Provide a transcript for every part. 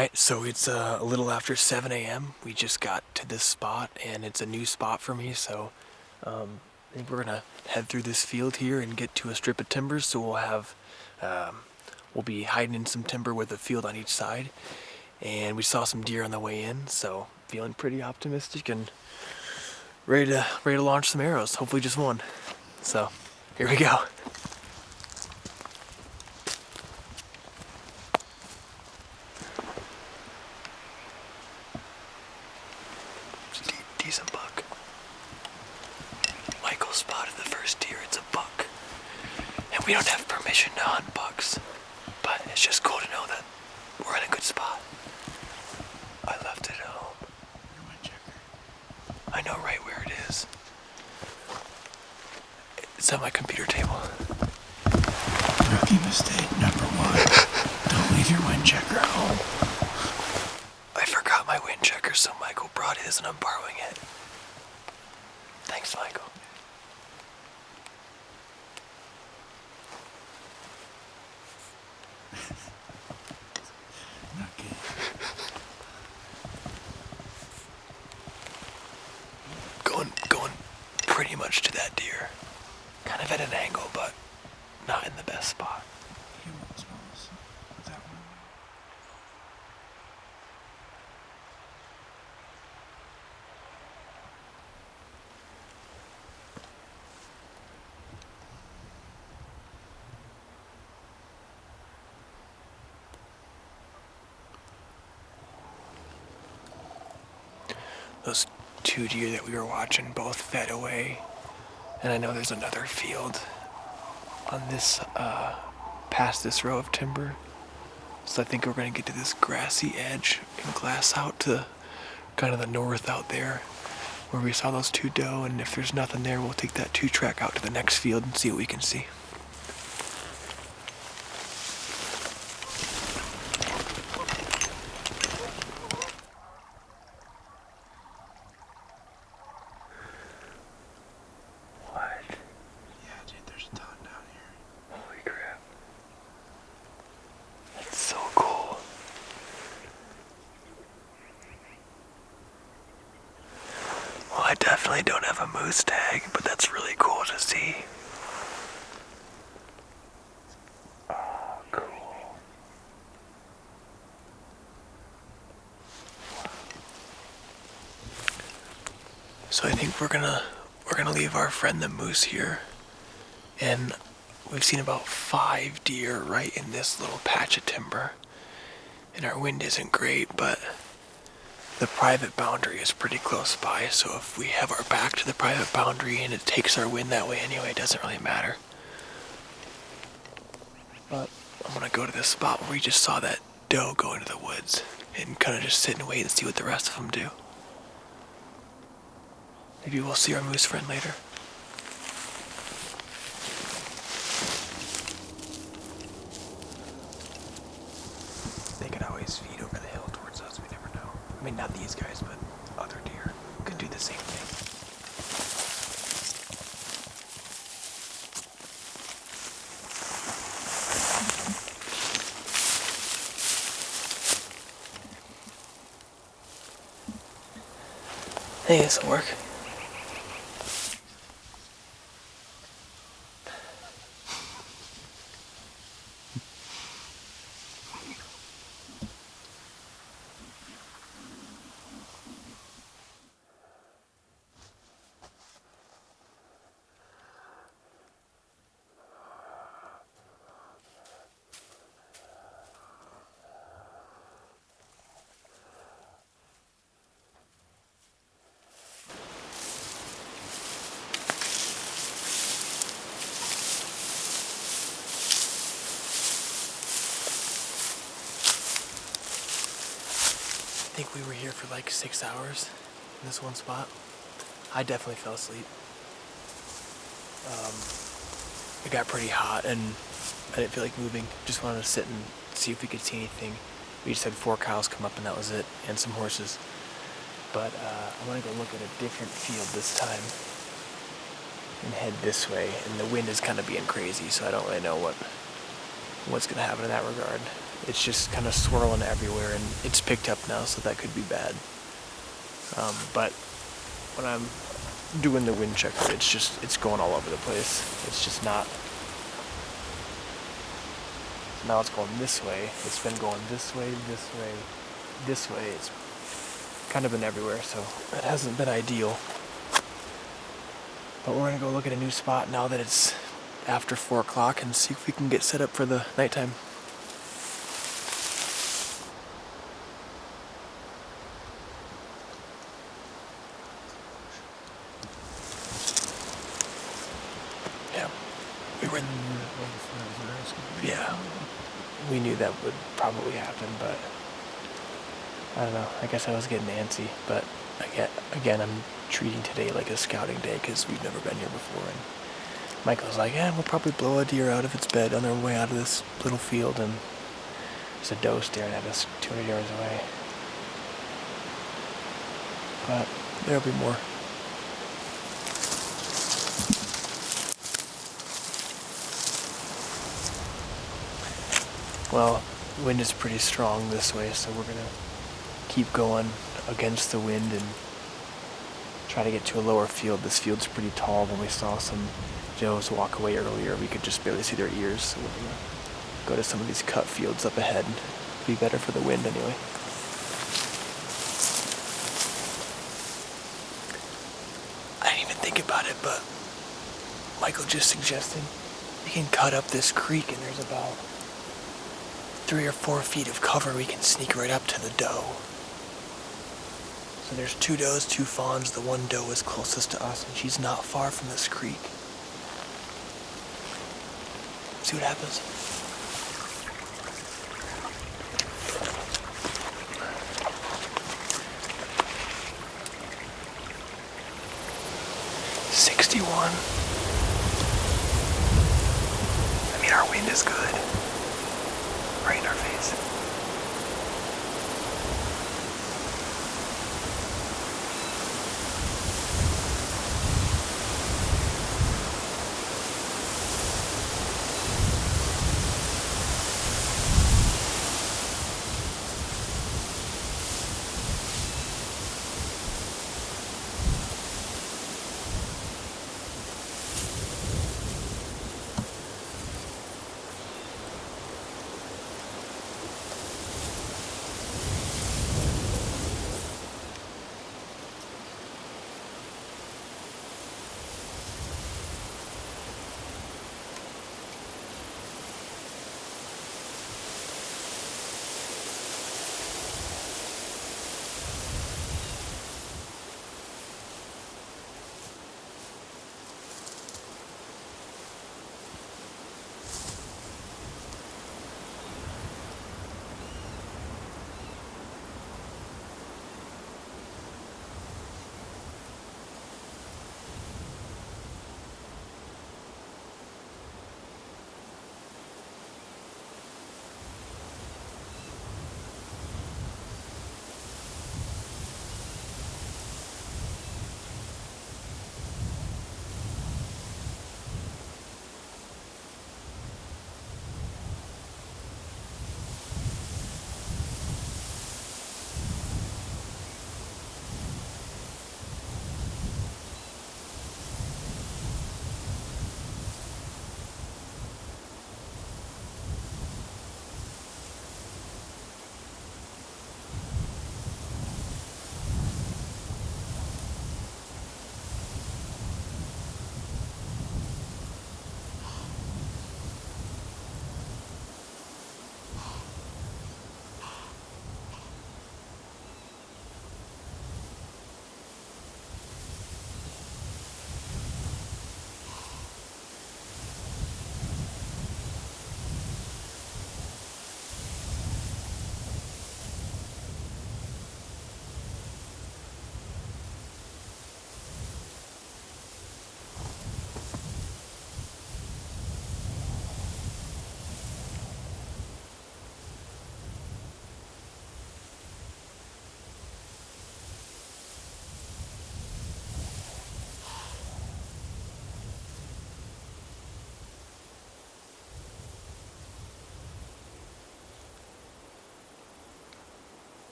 Alright, so it's a little after 7 a.m. We just got to this spot, and it's a new spot for me, so I think we're gonna head through this field here and get to a strip of timber, so we'll be hiding in some timber with a field on each side. And we saw some deer on the way in, so feeling pretty optimistic and ready to launch some arrows, hopefully just one. So, here we go. Decent buck. Michael spotted the first deer. It's a buck. And we don't have permission to hunt bucks, but it's just cool to know that we're in a good spot. I left it at home. I know right where it is. It's on my computer table. Rookie mistake number 1. Don't leave your wind checker at home. I forgot my wind checker, so Michael brought his and I'm borrowing it. Thanks, Michael. Not good. Going pretty much to that deer. Kind of at an angle, but not in the best spot. He won't smell us with that one. Those two deer that we were watching both fed away. And I know there's another field on this, past this row of timber. So I think we're gonna get to this grassy edge and glass out to kind of the north out there where we saw those two doe, and if there's nothing there, we'll take that 2-track out to the next field and see what we can see. What? Yeah, dude, there's a ton down here. Holy crap. That's so cool. Well, I definitely don't have a moose tag, but that's really cool to see. Oh, cool. So I think we're gonna leave our friend the moose here, and we've seen about 5 deer right in this little patch of timber. And our wind isn't great, but the private boundary is pretty close by, so if we have our back to the private boundary and it takes our wind that way anyway, it doesn't really matter. But I'm gonna go to this spot where we just saw that doe go into the woods and kind of just sit and wait and see what the rest of them do. Maybe we'll see our moose friend later. They could always feed over the hill towards us, we never know. I mean, not these guys, but other deer could do the same thing. Hey, this'll work. I think we were here for like 6 hours in this one spot. I definitely fell asleep. It got pretty hot and I didn't feel like moving. Just wanted to sit and see if we could see anything. We just had 4 cows come up and that was it, and some horses. But I want to go look at a different field this time and head this way. And the wind is kind of being crazy, so I don't really know what's going to happen in that regard. it's just kind of swirling everywhere, and it's picked up now, so that could be bad. But when I'm doing the wind checker, it's going all over the place. It's just not. So now it's going this way. It's been going this way, this way, this way. It's kind of been everywhere, so it hasn't been ideal. But we're gonna go look at a new spot now that it's after 4 o'clock and see if we can get set up for the nighttime. Yeah, we were. Yeah, we knew that would probably happen, but I don't know. I guess I was getting antsy, but again, I'm treating today like a scouting day because we've never been here before. And Michael's like, yeah, we'll probably blow a deer out of its bed on their way out of this little field, and there's a doe staring at us 200 yards away. But there'll be more. Well, wind is pretty strong this way, so we're gonna keep going against the wind and try to get to a lower field. This field's pretty tall. When we saw some does walk away earlier, we could just barely see their ears, so we're gonna go to some of these cut fields up ahead. Be better for the wind anyway. I didn't even think about it, but Michael just suggested we can cut up this creek, and there's about 3 or 4 feet of cover. We can sneak right up to the doe. So there's 2 does, 2 fawns. The one doe is closest to us, and she's not far from this creek. See what happens. '61. I mean, our wind is good. Right in our face.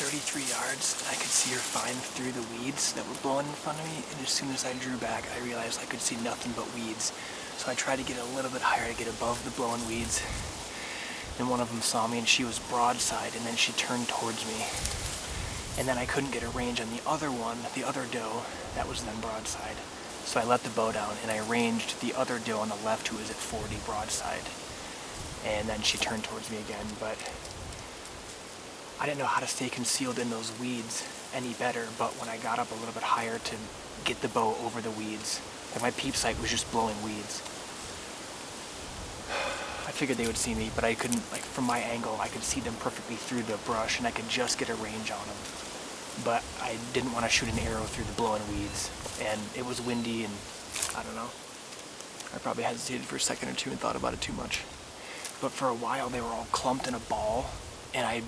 33 yards, and I could see her fine through the weeds that were blowing in front of me, and as soon as I drew back, I realized I could see nothing but weeds. So I tried to get a little bit higher to get above the blowing weeds. And one of them saw me, and she was broadside, and then she turned towards me. And then I couldn't get a range on the other one, the other doe, that was then broadside. So I let the bow down, and I ranged the other doe on the left who was at 40 broadside. And then she turned towards me again, but I didn't know how to stay concealed in those weeds any better, but when I got up a little bit higher to get the bow over the weeds, like my peep sight was just blowing weeds. I figured they would see me, but I couldn't, like from my angle, I could see them perfectly through the brush and I could just get a range on them. But I didn't want to shoot an arrow through the blowing weeds, and it was windy, and I don't know. I probably hesitated for a second or two and thought about it too much. But for a while they were all clumped in a ball, and I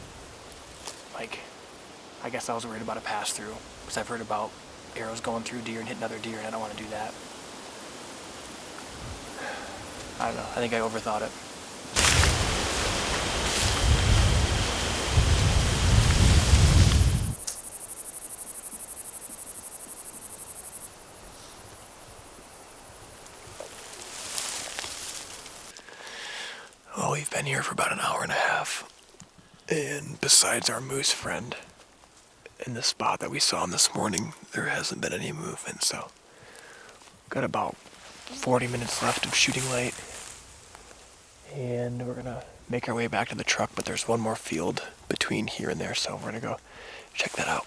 guess I was worried about a pass through, because I've heard about arrows going through deer and hitting other deer, and I don't want to do that. I don't know, I think I overthought it. Well, we've been here for about an hour and a half, and besides our moose friend in the spot that we saw him this morning, there hasn't been any movement, so got about 40 minutes left of shooting light, and we're gonna make our way back to the truck, but there's one more field between here and there, so we're gonna go check that out.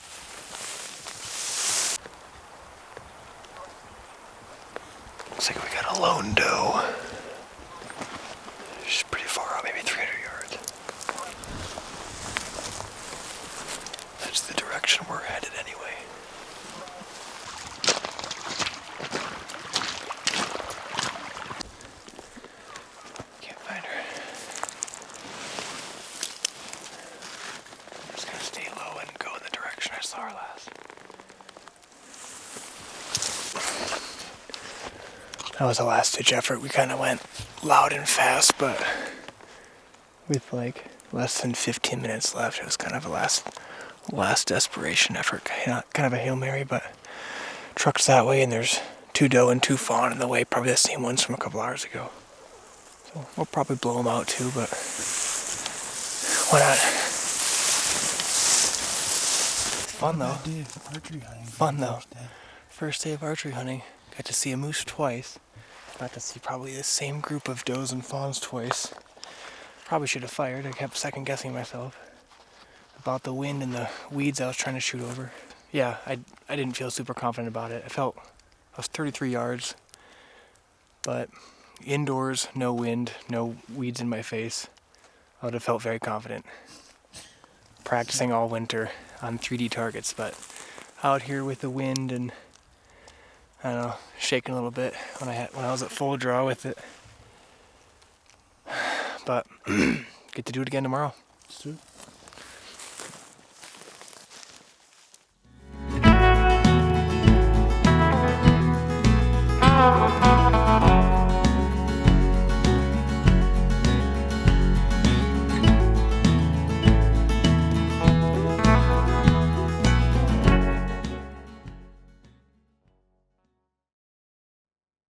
Looks like we got a lone doe. She's pretty far out, maybe 300 yards. That's the direction we're headed anyway. Can't find her. I'm just gonna stay low and go in the direction I saw her last. That was a last-ditch effort. We kind of went loud and fast, but with like less than 15 minutes left, it was kind of a last desperation effort. Kind of a Hail Mary, but truck's that way, and there's 2 doe and 2 fawn in the way, probably the same ones from a couple hours ago. So we'll probably blow them out too, but why not? It's fun though. Fun though. First day of archery hunting. Got to see a moose twice. Got to see probably the same group of does and fawns twice. Probably should have fired. I kept second guessing myself about the wind and the weeds I was trying to shoot over. Yeah, I didn't feel super confident about it. I was 33 yards, but indoors, no wind, no weeds in my face. I would have felt very confident. Practicing all winter on 3D targets, but out here with the wind and I don't know, shaking a little bit when I was at full draw with it. But get to do it again tomorrow. Let's do it.